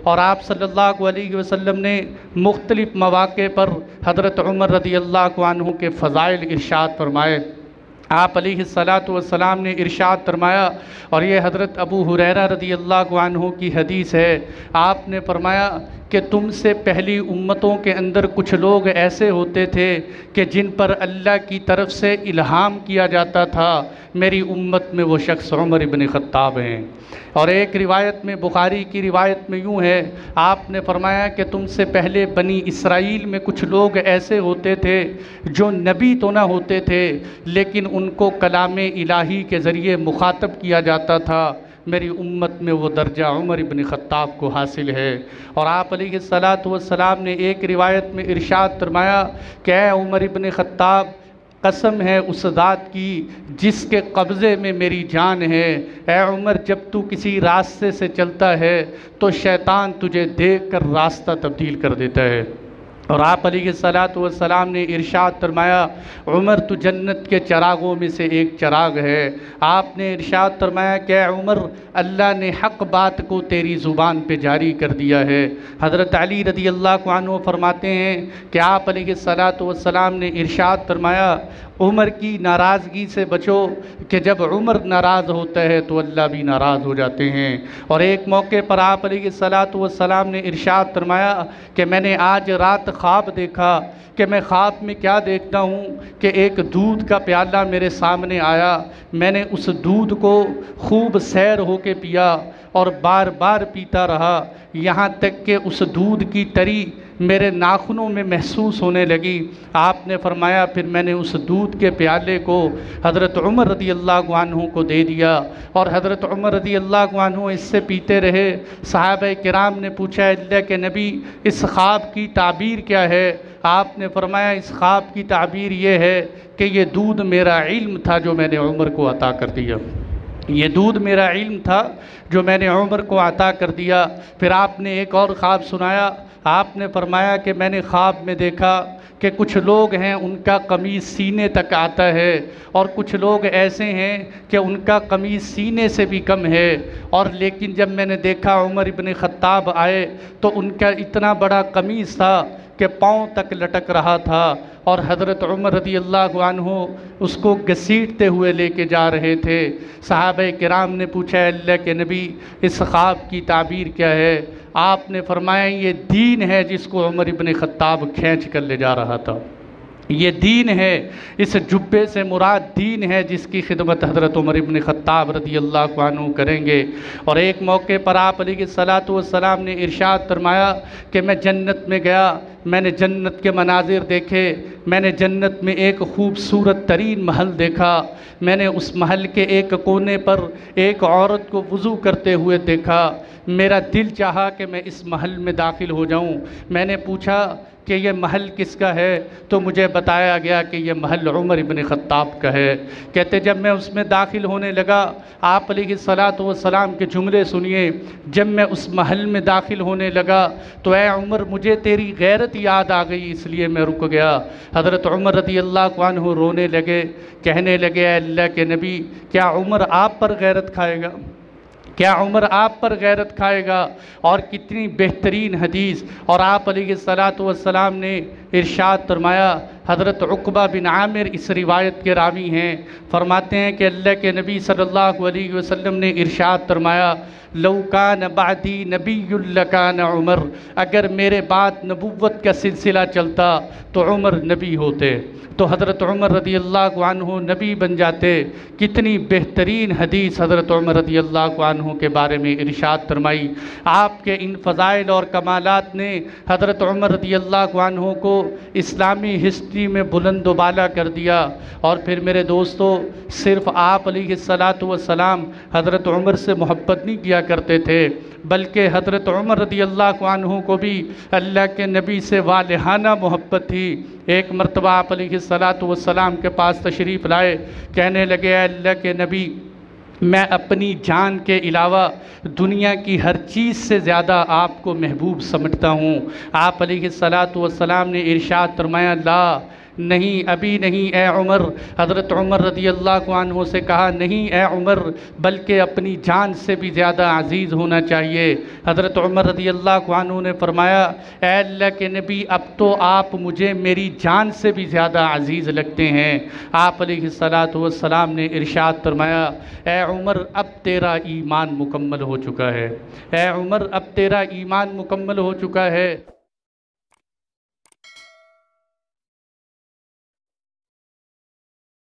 اور آپ صلی اللہ علیہ وسلم نے مختلف مواقع پر حضرت عمر رضی اللہ عنہ کے فضائل ارشاد فرمائے۔ آپ علیہ السلام نے ارشاد فرمایا، اور یہ حضرت ابو ہریرہ رضی اللہ عنہ کی حدیث ہے، آپ نے فرمایا کہ تم سے پہلی امتوں کے اندر کچھ لوگ ایسے ہوتے تھے کہ جن پر اللہ کی طرف سے الہام کیا جاتا تھا، میری امت میں وہ شخص عمر ابن خطاب ہیں۔ اور ایک روایت میں، بخاری کی روایت میں یوں ہے، آپ نے فرمایا کہ تم سے پہلے بنی اسرائیل میں کچھ لوگ ایسے ہوتے تھے جو نبی تو نہ ہوتے تھے لیکن ان کو کلام الہی کے ذریعے مخاطب کیا جاتا تھا، میری امت میں وہ درجہ عمر ابن خطاب کو حاصل ہے۔ اور آپ علیہ السلام نے ایک روایت میں ارشاد فرمایا کہ اے عمر ابن خطاب، قسم ہے اس ذات کی جس کے قبضے میں میری جان ہے، اے عمر جب تو کسی راستے سے چلتا ہے تو شیطان تجھے دیکھ کر راستہ تبدیل کر دیتا ہے۔ اور آپ علیہ السلام نے ارشاد فرمایا، عمر تو جنت کے چراغوں میں سے ایک چراغ ہے۔ آپ نے ارشاد فرمایا کہ اے عمر، اللہ نے حق بات کو تیری زبان پہ جاری کر دیا ہے۔ حضرت علی رضی اللہ عنہ فرماتے ہیں کہ آپ علیہ السلام نے ارشاد فرمایا، عمر کی ناراضگی سے بچو کہ جب عمر ناراض ہوتا ہے تو اللہ بھی ناراض ہو جاتے ہیں۔ اور ایک موقع پر آپ علیہ السلام نے ارشاد فرمایا کہ میں نے آج رات خواب دیکھا، کہ میں خواب میں کیا دیکھتا ہوں کہ ایک دودھ کا پیالہ میرے سامنے آیا، میں نے اس دودھ کو خوب سیر ہو کے پیا اور بار بار پیتا رہا، یہاں تک کہ اس دودھ کی تری میرے ناخنوں میں محسوس ہونے لگی۔ آپ نے فرمایا پھر میں نے اس دودھ کے پیالے کو حضرت عمر رضی اللہ عنہ کو دے دیا، اور حضرت عمر رضی اللہ عنہ اس سے پیتے رہے۔ صحابہ کرام نے پوچھا، اللہ کے نبی اس خواب کی تعبیر کیا ہے؟ آپ نے فرمایا اس خواب کی تعبیر یہ ہے کہ یہ دودھ میرا علم تھا جو میں نے عمر کو عطا کر دیا، یہ دودھ میرا علم تھا جو میں نے عمر کو عطا کر دیا۔ پھر آپ نے ایک اور خواب سنایا، آپ نے فرمایا کہ میں نے خواب میں دیکھا کہ کچھ لوگ ہیں ان کا قمیص سینے تک آتا ہے، اور کچھ لوگ ایسے ہیں کہ ان کا قمیص سینے سے بھی کم ہے، اور لیکن جب میں نے دیکھا عمر ابن خطاب آئے تو ان کا اتنا بڑا قمیص تھا کہ پاؤں تک لٹک رہا تھا، اور حضرت عمر رضی اللہ عنہ اس کو گھسیٹتے ہوئے لے کے جا رہے تھے۔ صحابہ کرام نے پوچھا، اللہ کے نبی اس خواب کی تعبیر کیا ہے؟ آپ نے فرمایا یہ دین ہے جس کو عمر ابن خطاب کھینچ کر لے جا رہا تھا، یہ دین ہے، اس جبے سے مراد دین ہے جس کی خدمت حضرت عمر ابن خطاب رضی اللہ عنہ کریں گے۔ اور ایک موقع پر آپ علیہ السلام نے ارشاد فرمایا کہ میں جنت میں گیا، میں نے جنت کے مناظر دیکھے، میں نے جنت میں ایک خوبصورت ترین محل دیکھا، میں نے اس محل کے ایک کونے پر ایک عورت کو وضو کرتے ہوئے دیکھا، میرا دل چاہا کہ میں اس محل میں داخل ہو جاؤں۔ میں نے پوچھا کہ یہ محل کس کا ہے؟ تو مجھے بتایا گیا کہ یہ محل عمر ابن خطاب کا ہے۔ کہتے جب میں اس میں داخل ہونے لگا، آپ علیہ السلام کے جملے سنیے، جب میں اس محل میں داخل ہونے لگا تو اے عمر مجھے تیری غیرت یاد آ گئی، اس لیے میں رک گیا۔ حضرت عمر رضی اللہ عنہ رونے لگے، کہنے لگے، اے اللہ کے نبی کیا عمر آپ پر غیرت کھائے گا؟ کیا عمر آپ پر غیرت کھائے گا؟ اور کتنی بہترین حدیث! اور آپ علیہ السلام نے ارشاد فرمایا، حضرت عقبہ بن عامر اس روایت کے راوی ہیں، فرماتے ہیں کہ اللہ کے نبی صلی اللہ علیہ وسلم نے ارشاد فرمایا، لو کان بعدی نبی لکان عمر، اگر میرے بعد نبوت کا سلسلہ چلتا تو عمر نبی ہوتے، تو حضرت عمر رضی اللہ عنہ نبی بن جاتے۔ کتنی بہترین حدیث حضرت عمر رضی اللہ عنہ کے بارے میں ارشاد فرمائی۔ آپ کے ان فضائل اور کمالات نے حضرت عمر رضی اللہ عنہ کو اسلامی ہسٹری میں بلند و بالا کر دیا۔ اور پھر میرے دوستو، صرف آپ علیہ السلام حضرت عمر سے محبت نہیں کیا کرتے تھے، بلکہ حضرت عمر رضی اللہ عنہ کو بھی اللہ کے نبی سے والہانہ محبت تھی۔ ایک مرتبہ آپ علیہ السلام کے پاس تشریف لائے، کہنے لگے، اے اللہ کے نبی میں اپنی جان کے علاوہ دنیا کی ہر چیز سے زیادہ آپ کو محبوب سمجھتا ہوں۔ آپ علیہ السلام نے ارشاد فرمایا، لا، نہیں ابھی نہیں اے عمر۔ حضرت عمر رضی اللہ عنہ سے کہا نہیں اے عمر، بلکہ اپنی جان سے بھی زیادہ عزیز ہونا چاہیے۔ حضرت عمر رضی اللہ عنہ نے فرمایا اے اللہ کے نبی، اب تو آپ مجھے میری جان سے بھی زیادہ عزیز لگتے ہیں۔ آپ علیہ السلام نے ارشاد فرمایا اے عمر اب تیرا ایمان مکمل ہو چکا ہے، اے عمر اب تیرا ایمان مکمل ہو چکا ہے۔